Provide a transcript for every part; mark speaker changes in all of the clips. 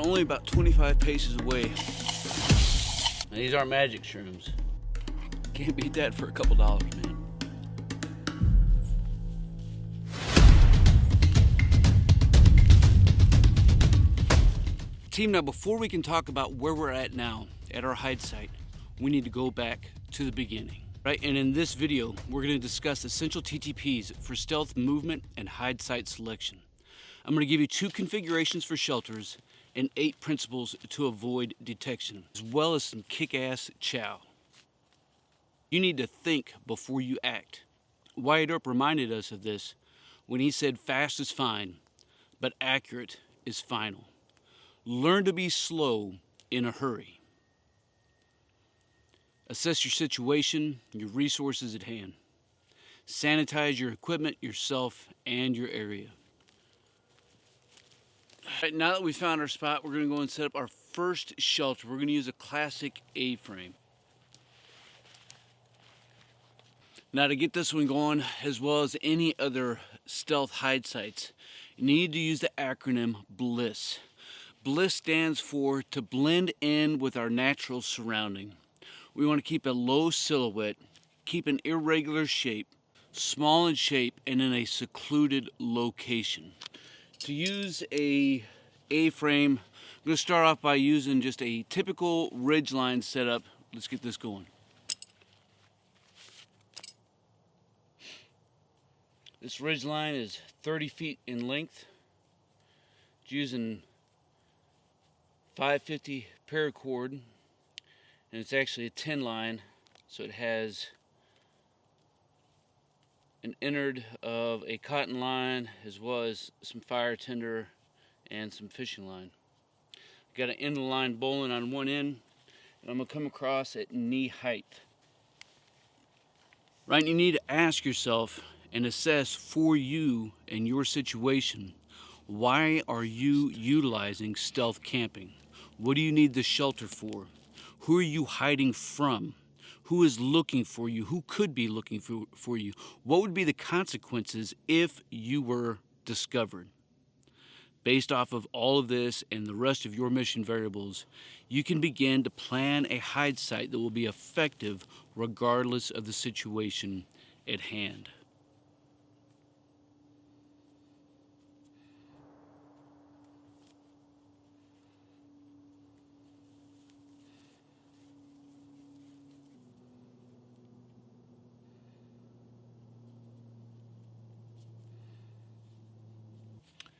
Speaker 1: only about 25 paces away. And these aren't magic shrooms. Can't beat that for a couple dollars, man. Team, now before we can talk about where we're at now at our hide site, we need to go back to the beginning, right? And in this video, we're going to discuss essential TTPs for stealth movement and hide site selection. I'm going to give you 2 configurations for shelters and 8 principles to avoid detection, as well as some kick-ass chow. You need to think before you act. Wyatt Earp reminded us of this when he said fast is fine, but accurate is final. Learn to be slow in a hurry. Assess your situation, your resources at hand. Sanitize your equipment, yourself, and your area. All right, now that we found our spot, we're going to go and set up our first shelter. We're going to use a classic A-frame. Now, to get this one going, as well as any other stealth hide sites, you need to use the acronym BLISS. BLISS stands for to blend in with our natural surrounding. We want to keep a low silhouette, keep an irregular shape, small in shape, and in a secluded location. To use a A-frame, I'm going to start off by using just a typical ridgeline setup. Let's get this going. This ridgeline is 30 feet in length. It's using 550 paracord, and it's actually a 10 line, so it has an innard of a cotton line as well as some fire tinder and some fishing line. Got an end of the line bowline on one end, and I'm going to come across at knee height. Right, you need to ask yourself and assess for you and your situation, why are you utilizing stealth camping? What do you need the shelter for? Who are you hiding from? Who is looking for you? Who could be looking for you? What would be the consequences if you were discovered? Based off of all of this and the rest of your mission variables, you can begin to plan a hide site that will be effective regardless of the situation at hand.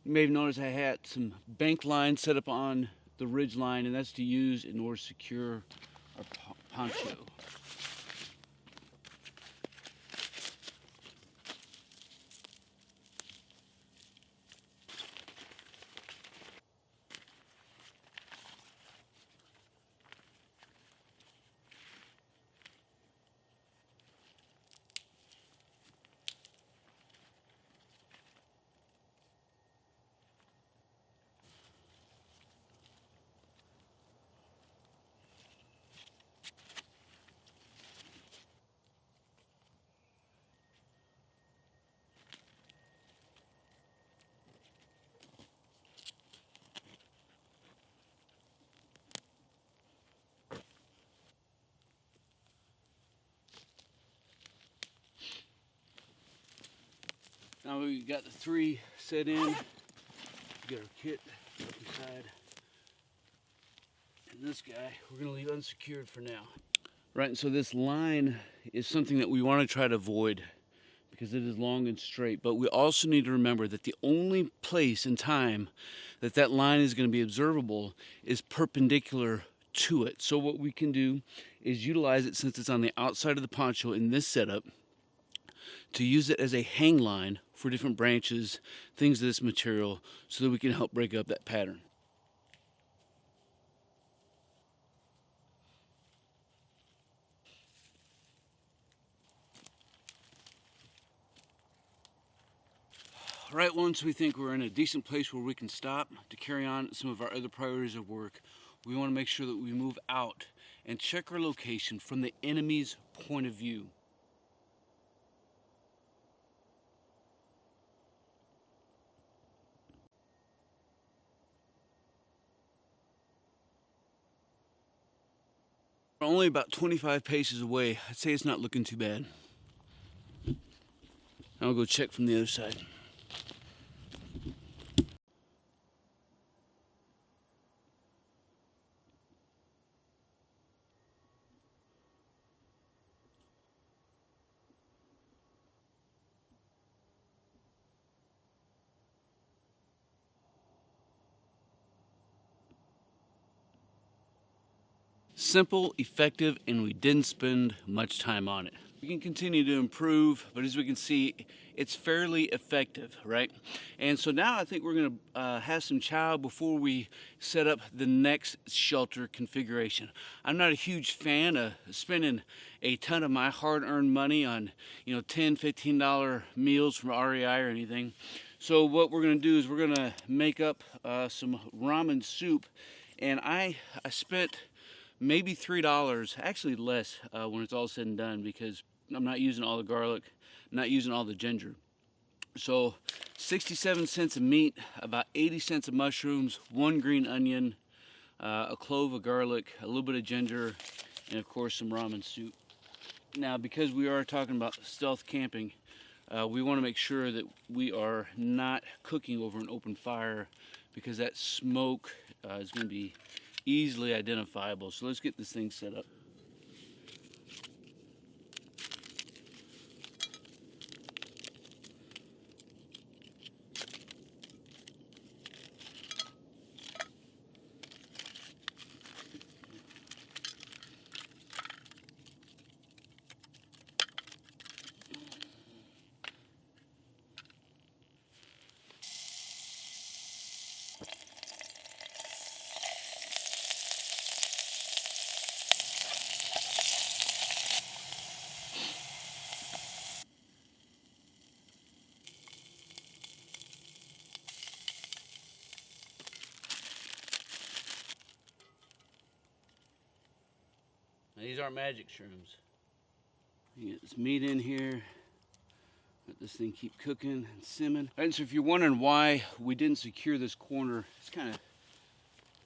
Speaker 1: You may have noticed I had some bank lines set up on the ridge line, and that's to use in order to secure our poncho. Now we've got the 3 set in. We got our kit up inside. And this guy, we're going to leave unsecured for now. Right, and so this line is something that we want to try to avoid because it is long and straight. But we also need to remember that the only place and time that that line is going to be observable is perpendicular to it. So what we can do is utilize it, since it's on the outside of the poncho in this setup, to use it as a hang line for different branches, things of this material, so that we can help break up that pattern. Right, once we think we're in a decent place where we can stop to carry on some of our other priorities of work, we want to make sure that we move out and check our location from the enemy's point of view. We're only about 25 paces away. I'd say it's not looking too bad. I'll go check from the other side. Simple, effective, and we didn't spend much time on it. We can continue to improve, but as we can see, it's fairly effective, right? And so now I think we're gonna have some chow before we set up the next shelter configuration. I'm not a huge fan of spending a ton of my hard-earned money on, you know, $10, $15 meals from REI or anything. So what we're gonna do is we're gonna make up some ramen soup, and I spent maybe $3, actually less when it's all said and done, because I'm not using all the garlic, not using all the ginger. So 67 cents of meat, about 80 cents of mushrooms, 1 green onion, a clove of garlic, a little bit of ginger, and of course some ramen soup. Now, because we are talking about stealth camping, we want to make sure that we are not cooking over an open fire, because that smoke is going to be easily identifiable. So let's get this thing set up. Now, these aren't magic shrooms. You get this meat in here. Let this thing keep cooking and simming. And so if you're wondering why we didn't secure this corner, it's kind of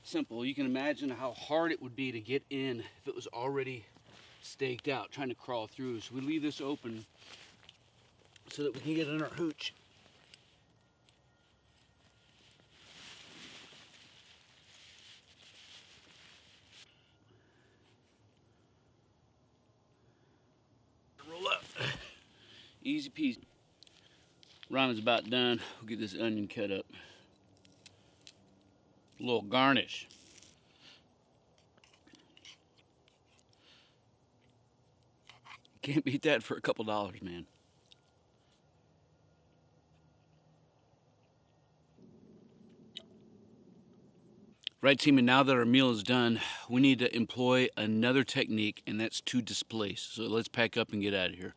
Speaker 1: simple. You can imagine how hard it would be to get in if it was already staked out, trying to crawl through. So we leave this open so that we can get in our hooch. Roll up. Easy peasy. Ramen's about done. We'll get this onion cut up. A little garnish. Can't beat that for a couple dollars, man. Right, team, and now that our meal is done, we need to employ another technique, and that's to displace. So let's pack up and get out of here.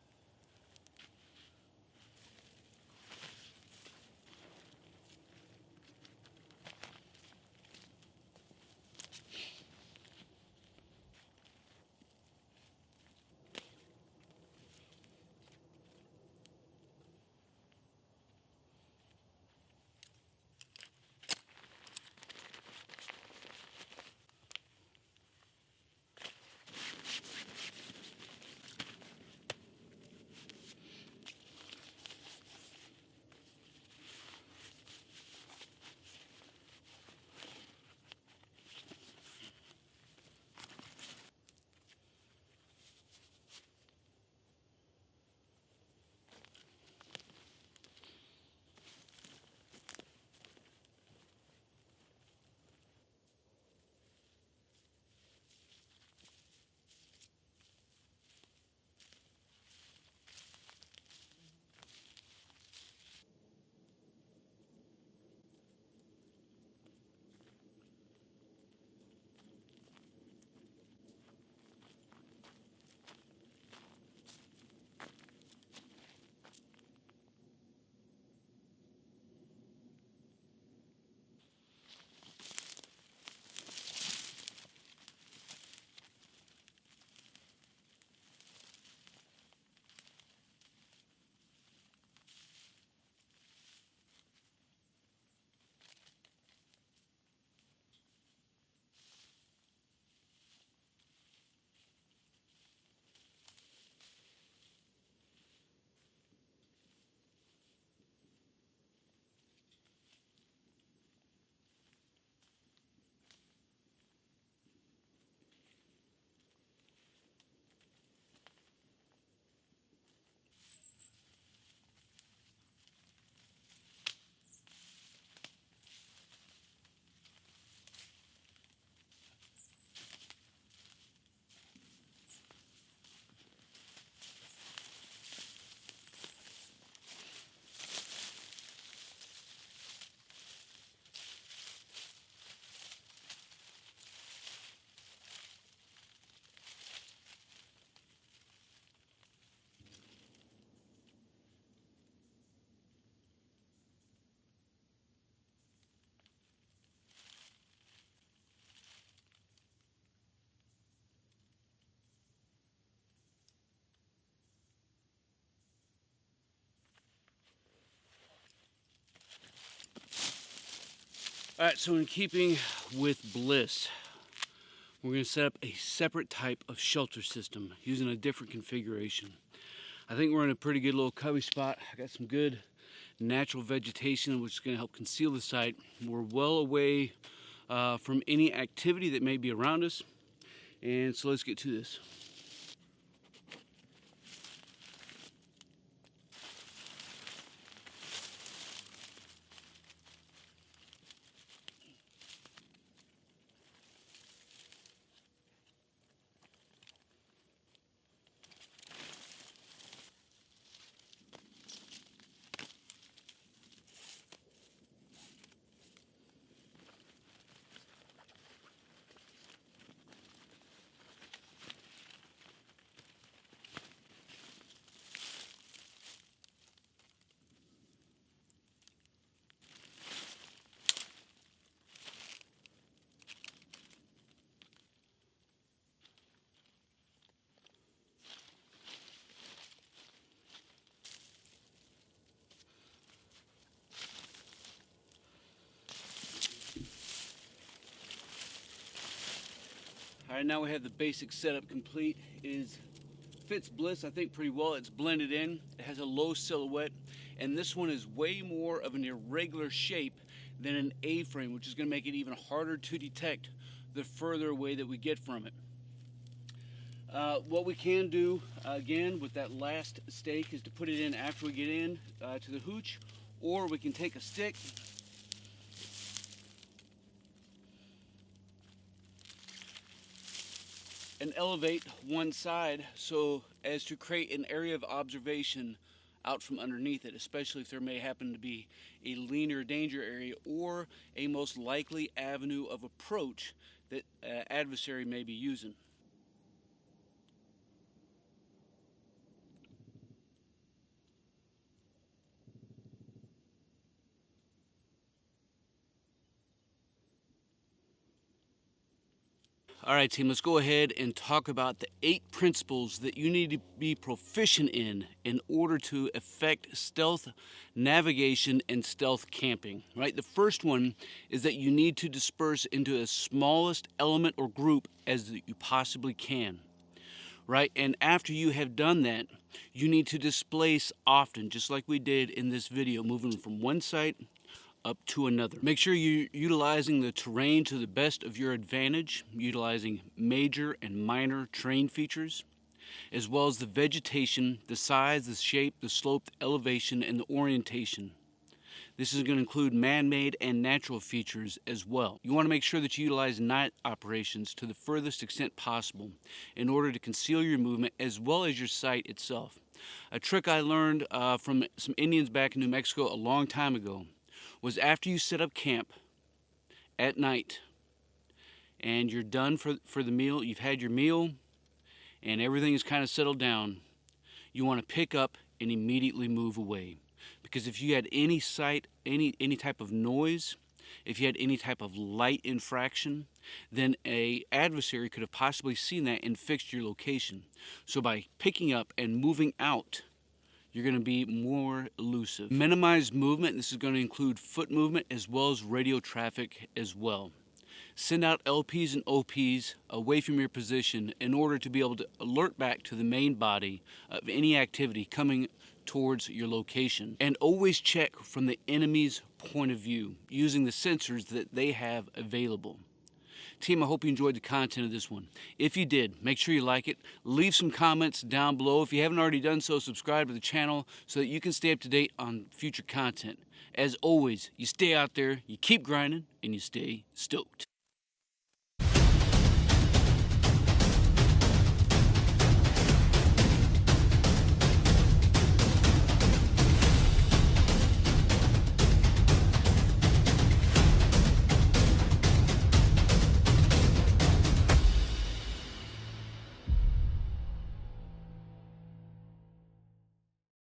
Speaker 1: All right, so in keeping with Bliss, we're going to set up a separate type of shelter system using a different configuration. I think we're in a pretty good little cubby spot. I got some good natural vegetation which is going to help conceal the site. We're well away from any activity that may be around us, and so let's get to this. All right, now we have the basic setup complete. Fits Bliss, I think, pretty well. It's blended in. It has a low silhouette, and this one is way more of an irregular shape than an A-frame, which is going to make it even harder to detect the further away that we get from it. What we can do, again, with that last stake is to put it in after we get in to the hooch, or we can take a stick and elevate one side so as to create an area of observation out from underneath it, especially if there may happen to be a leaner danger area or a most likely avenue of approach that adversary may be using. All right, team, let's go ahead and talk about the 8 principles that you need to be proficient in order to effect stealth navigation and stealth camping, right? The first one is that you need to disperse into the smallest element or group as you possibly can, right? And after you have done that, you need to displace often, just like we did in this video, moving from one site up to another. Make sure you're utilizing the terrain to the best of your advantage, utilizing major and minor terrain features, as well as the vegetation, the size, the shape, the slope, the elevation, and the orientation. This is going to include man-made and natural features as well. You want to make sure that you utilize night operations to the furthest extent possible in order to conceal your movement as well as your site itself. A trick I learned from some Indians back in New Mexico a long time ago was after you set up camp at night and you're done for the meal, you've had your meal and everything is kind of settled down, you want to pick up and immediately move away. Because if you had any type of noise, if you had any type of light infraction, then a adversary could have possibly seen that and fixed your location. So by picking up and moving out, you're going to be more elusive. Minimize movement. This is going to include foot movement as well as radio traffic as well. Send out LPs and OPs away from your position in order to be able to alert back to the main body of any activity coming towards your location. And always check from the enemy's point of view using the sensors that they have available. Team, I hope you enjoyed the content of this one. If you did, make sure you like it. Leave some comments down below. If you haven't already done so, subscribe to the channel so that you can stay up to date on future content. As always, you stay out there, you keep grinding, and you stay stoked.